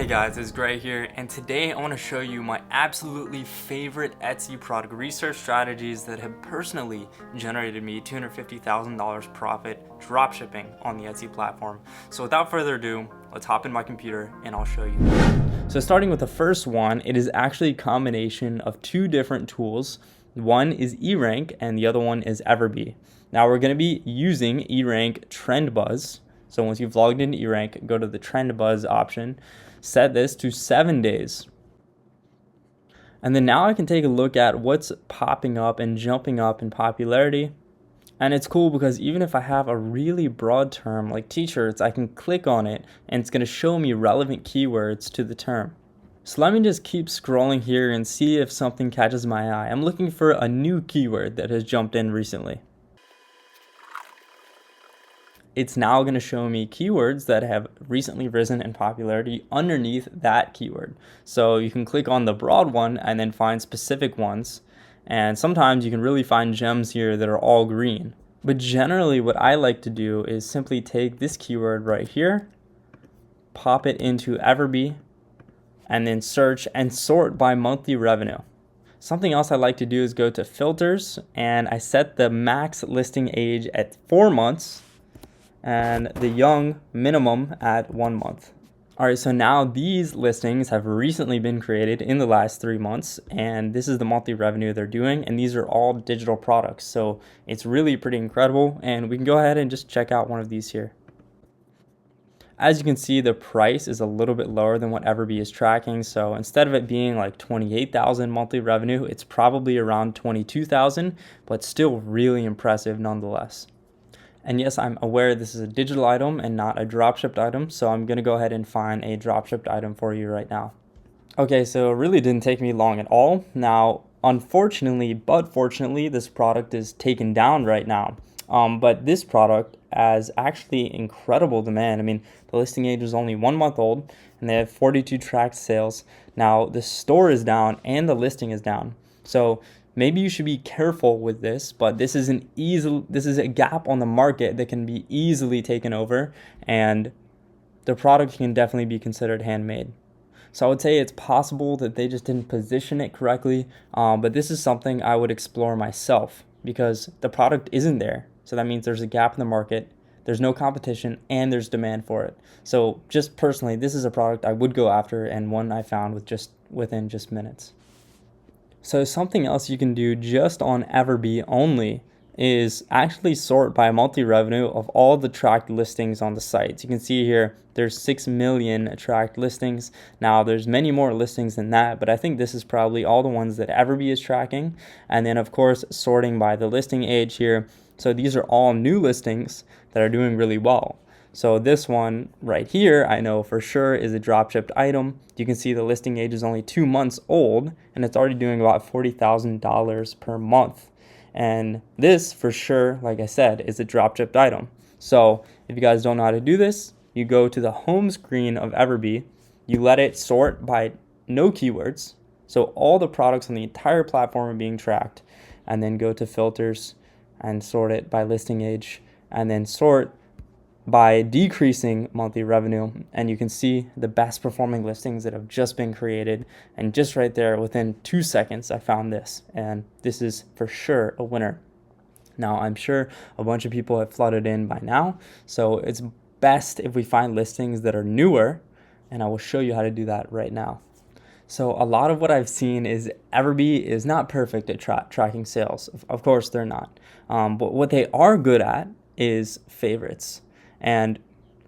Hey guys, it's Gray here, and today I want to show you my absolutely favorite Etsy product research strategies that have personally generated me $250,000 profit dropshipping on the Etsy platform. So without further ado, let's hop in my computer and I'll show you. So starting with the first one, it is actually a combination of two different tools. One is eRank and the other one is Everbee. Now we're going to be using eRank Trend Buzz. So once you've logged into eRank, go to the Trend Buzz option, set this to 7 days. And then now I can take a look at what's popping up and jumping up in popularity. And it's cool because even if I have a really broad term like t-shirts, I can click on it and it's going to show me relevant keywords to the term. So let me just keep scrolling here and see if something catches my eye. I'm looking for a new keyword that has jumped in recently. It's now going to show me keywords that have recently risen in popularity underneath that keyword. So you can click on the broad one and then find specific ones. And sometimes you can really find gems here that are all green. But generally what I like to do is simply take this keyword right here, pop it into Everbee, and then search and sort by monthly revenue. Something else I like to do is go to filters, and I set the max listing age at 4 months and the young minimum at 1 month. All right, so now these listings have recently been created in the last 3 months, and this is the monthly revenue they're doing, and these are all digital products. So it's really pretty incredible, and we can go ahead and just check out one of these here. As you can see, the price is a little bit lower than what Everbee is tracking. So instead of it being like 28,000 monthly revenue, it's probably around 22,000, but still really impressive nonetheless. And yes, I'm aware this is a digital item and not a dropshipped item, so I'm going to go ahead and find a dropshipped item for you right now. Okay, so it really didn't take me long at all. Now, unfortunately, but fortunately, this product is taken down right now. But this product has actually incredible demand. I mean, the listing age is only 1 month old, and they have 42 tracked sales. Now, the store is down and the listing is down. So maybe you should be careful with this, but this is a gap on the market that can be easily taken over, and the product can definitely be considered handmade. So I would say it's possible that they just didn't position it correctly, but this is something I would explore myself because the product isn't there. So that means there's a gap in the market, there's no competition, and there's demand for it. So just personally, this is a product I would go after and one I found within just minutes. So something else you can do just on Everbee only is actually sort by monthly revenue of all the tracked listings on the site. You can see here there's 6 million tracked listings. Now there's many more listings than that, but I think this is probably all the ones that Everbee is tracking. And then of course sorting by the listing age here. So these are all new listings that are doing really well. So this one right here, I know for sure is a dropshipped item. You can see the listing age is only 2 months old, and it's already doing about $40,000 per month. And this for sure, like I said, is a dropshipped item. So if you guys don't know how to do this, you go to the home screen of Everbee, you let it sort by no keywords. So all the products on the entire platform are being tracked, and then go to filters and sort it by listing age, and then sort by decreasing monthly revenue, and you can see the best performing listings that have just been created. And just right there within 2 seconds I found this, and this is for sure a winner. Now I'm sure a bunch of people have flooded in by now, so it's best if we find listings that are newer, and I will show you how to do that right now. So a lot of what I've seen is Everbee is not perfect at tracking sales. Of course they're not, but what they are good at is favorites. And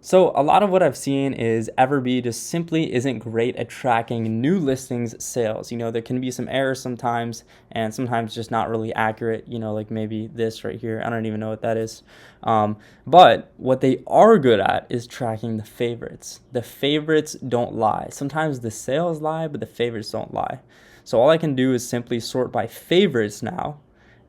so a lot of what I've seen is Everbee just simply isn't great at tracking new listings sales. You know, there can be some errors sometimes, and sometimes just not really accurate, you know, like maybe this right here. I don't even know what that is. But what they are good at is tracking the favorites. The favorites don't lie. Sometimes the sales lie, but the favorites don't lie. So all I can do is simply sort by favorites now.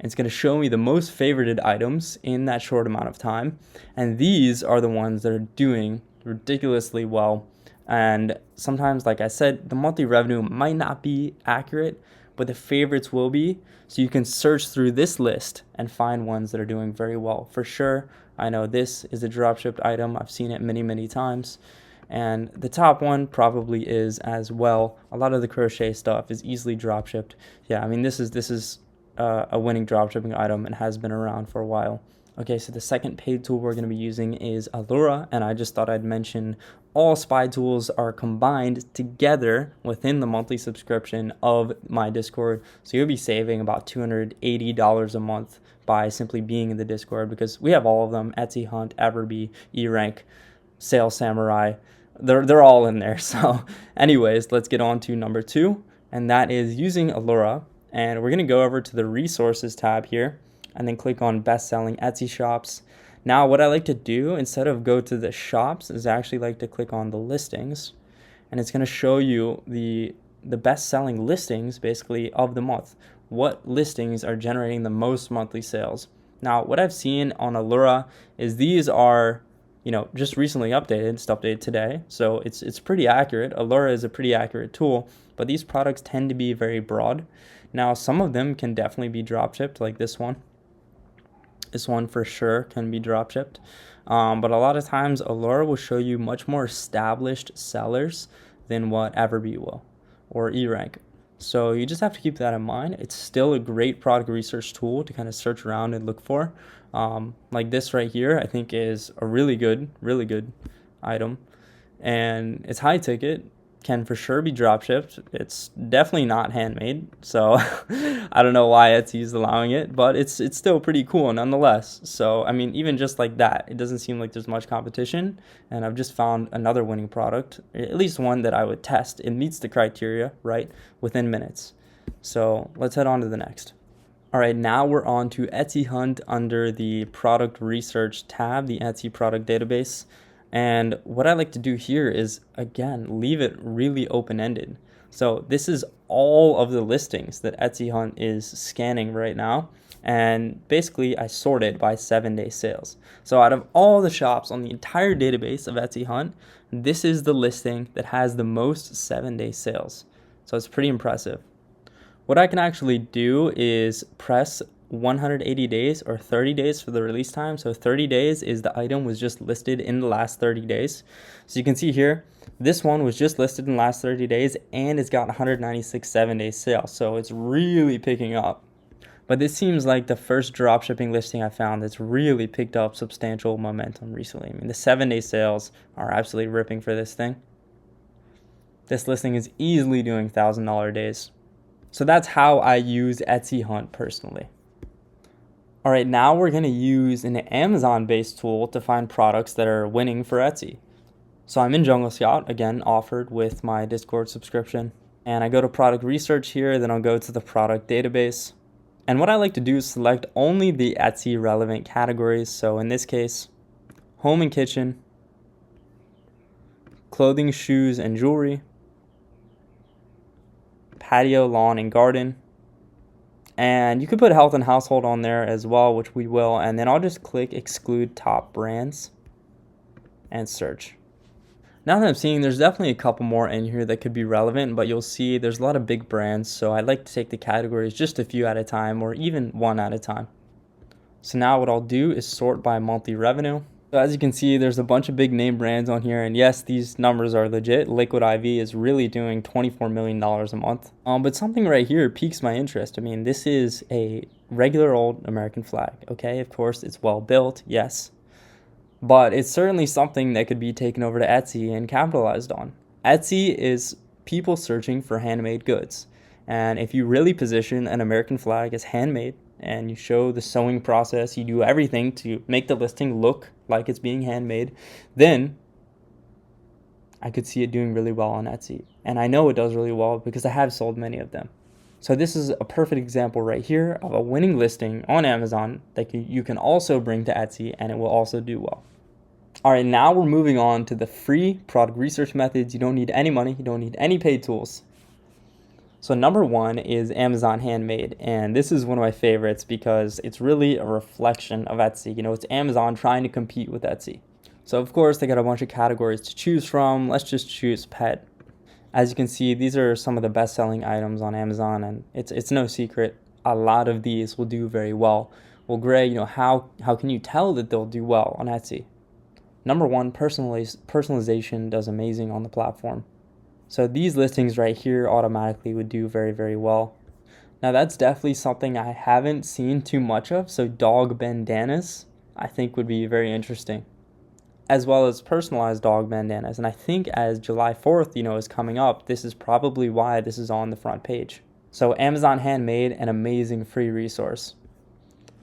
It's going to show me the most favorited items in that short amount of time. And these are the ones that are doing ridiculously well. And sometimes, like I said, the monthly revenue might not be accurate, but the favorites will be. So you can search through this list and find ones that are doing very well. For sure, I know this is a dropshipped item. I've seen it many, many times. And the top one probably is as well. A lot of the crochet stuff is easily drop shipped. Yeah, I mean, this is a winning drop shipping item and has been around for a while. Okay, so the second paid tool we're going to be using is Allura, and I just thought I'd mention all spy tools are combined together within the monthly subscription of my Discord. So you'll be saving about $280 a month by simply being in the Discord, because we have all of them: Etsy Hunt, Everbee, eRank, Sales Samurai. They're all in there. So anyways, let's get on to number 2, and that is using Allura. And we're going to go over to the resources tab here and then click on best-selling Etsy shops. Now what I like to do, instead of go to the shops, is I actually like to click on the listings, and it's going to show you the best-selling listings basically of the month. What listings are generating the most monthly sales? Now what I've seen on Allura is these are, just recently updated. It's updated today, so it's pretty accurate. Allura is a pretty accurate tool, but these products tend to be very broad. Now some of them can definitely be drop shipped, like this one. This one for sure can be drop shipped, but a lot of times Allura will show you much more established sellers than what Everbee will, or eRank. So you just have to keep that in mind. It's still a great product research tool to kind of search around and look for. Like this right here, I think is a really good item, and it's high ticket, can for sure be drop shipped. It's definitely not handmade, so I don't know why Etsy's allowing it, but it's still pretty cool nonetheless. So I mean, even just like that, it doesn't seem like there's much competition, and I've just found another winning product, at least one that I would test. It meets the criteria, right, within minutes. So let's head on to the next. All right, now we're on to Etsy Hunt under the product research tab, the Etsy product database. And what I like to do here is, again, leave it really open-ended. So this is all of the listings that Etsy Hunt is scanning right now. And basically, I sorted by 7-day sales. So out of all the shops on the entire database of Etsy Hunt, this is the listing that has the most 7-day sales. So it's pretty impressive. What I can actually do is press 180 days or 30 days for the release time. So 30 days is the item was just listed in the last 30 days. So you can see here, this one was just listed in the last 30 days and it's got 196 7-day sales. So it's really picking up. But this seems like the first dropshipping listing I found that's really picked up substantial momentum recently. I mean, the 7-day sales are absolutely ripping for this thing. This listing is easily doing $1,000 days. So that's how I use Etsy Hunt personally. All right, now we're going to use an Amazon-based tool to find products that are winning for Etsy. So I'm in Jungle Scout, again, offered with my Discord subscription. And I go to product research here, then I'll go to the product database. And what I like to do is select only the Etsy relevant categories. So in this case, home and kitchen, clothing, shoes, and jewelry, patio, lawn, and garden. And you could put health and household on there as well, which we will. And then I'll just click exclude top brands and search. Now that I'm seeing, there's definitely a couple more in here that could be relevant, but you'll see there's a lot of big brands. So I like to take the categories just a few at a time, or even one at a time. So now what I'll do is sort by monthly revenue. So as you can see, there's a bunch of big name brands on here, and yes, these numbers are legit. Liquid IV is really doing $24 million a month. But something right here piques my interest. I mean, this is a regular old American flag, okay? Of course, it's well built, yes. But it's certainly something that could be taken over to Etsy and capitalized on. Etsy is people searching for handmade goods. And if you really position an American flag as handmade, and you show the sewing process, you do everything to make the listing look like it's being handmade, then I could see it doing really well on Etsy. And I know it does really well because I have sold many of them. So this is a perfect example right here of a winning listing on Amazon that you can also bring to Etsy, and it will also do well. All right, now we're moving on to the free product research methods. You don't need any money. You don't need any paid tools. So number 1 is Amazon Handmade, and this is one of my favorites because it's really a reflection of Etsy. It's Amazon trying to compete with Etsy. So of course, they got a bunch of categories to choose from. Let's just choose pet. As you can see, these are some of the best-selling items on Amazon, and it's no secret. A lot of these will do very well. Well, Gray, how can you tell that they'll do well on Etsy? Number one, personalization does amazing on the platform. So these listings right here automatically would do very, very well. Now that's definitely something I haven't seen too much of. So dog bandanas, I think would be very interesting, as well as personalized dog bandanas. And I think as July 4th, is coming up, this is probably why this is on the front page. So Amazon Handmade, an amazing free resource.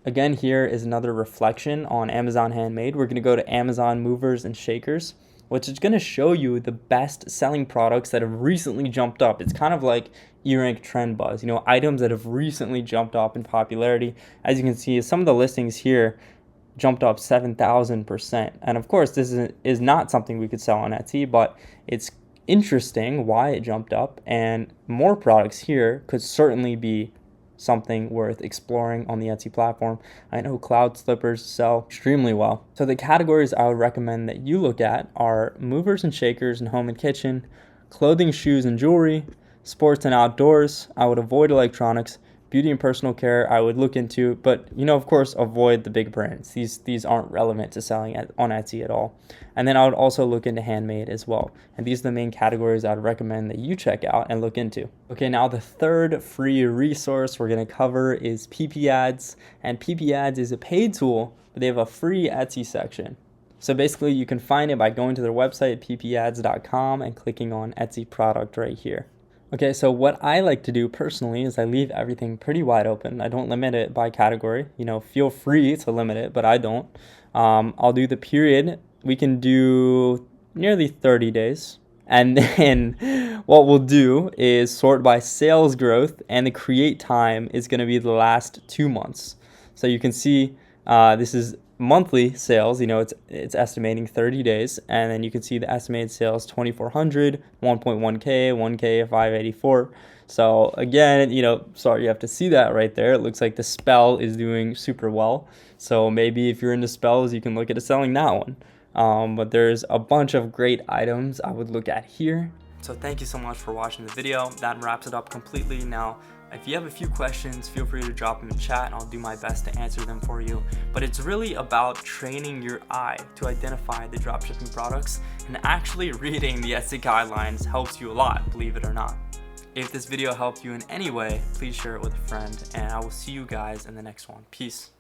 Again, here is another reflection on Amazon Handmade. We're going to go to Amazon Movers and Shakers, which is going to show you the best selling products that have recently jumped up. It's kind of like eRank Trend Buzz, items that have recently jumped up in popularity. As you can see, some of the listings here jumped up 7,000%. And of course, this is not something we could sell on Etsy, but it's interesting why it jumped up, and more products here could certainly be something worth exploring on the Etsy platform. I know cloud slippers sell extremely well. So the categories I would recommend that you look at are movers and shakers and home and kitchen, clothing, shoes and jewelry, sports and outdoors. I would avoid electronics. Beauty and personal care I would look into, but of course, avoid the big brands. These aren't relevant to selling on Etsy at all. And then I would also look into handmade as well. And these are the main categories I would recommend that you check out and look into. Okay, now the third free resource we're going to cover is PP Ads. And PP Ads is a paid tool, but they have a free Etsy section. So basically, you can find it by going to their website, ppads.com, and clicking on Etsy product right here. Okay, so what I like to do personally is I leave everything pretty wide open. I don't limit it by category. Feel free to limit it, but I don't. I'll do the period. We can do nearly 30 days. And then what we'll do is sort by sales growth, and the create time is going to be the last 2 months. So you can see this is monthly sales, it's estimating 30 days, and then you can see the estimated sales 2,400, 1.1K, 1K, 584. So again, sorry, you have to see that right there. It looks like the spell is doing super well. So maybe if you're into spells, you can look at selling that one. But there's a bunch of great items I would look at here. So thank you so much for watching the video. That wraps it up completely. Now, if you have a few questions, feel free to drop them in chat and I'll do my best to answer them for you. But it's really about training your eye to identify the dropshipping products, and actually reading the Etsy guidelines helps you a lot, believe it or not. If this video helped you in any way, please share it with a friend, and I will see you guys in the next one. Peace.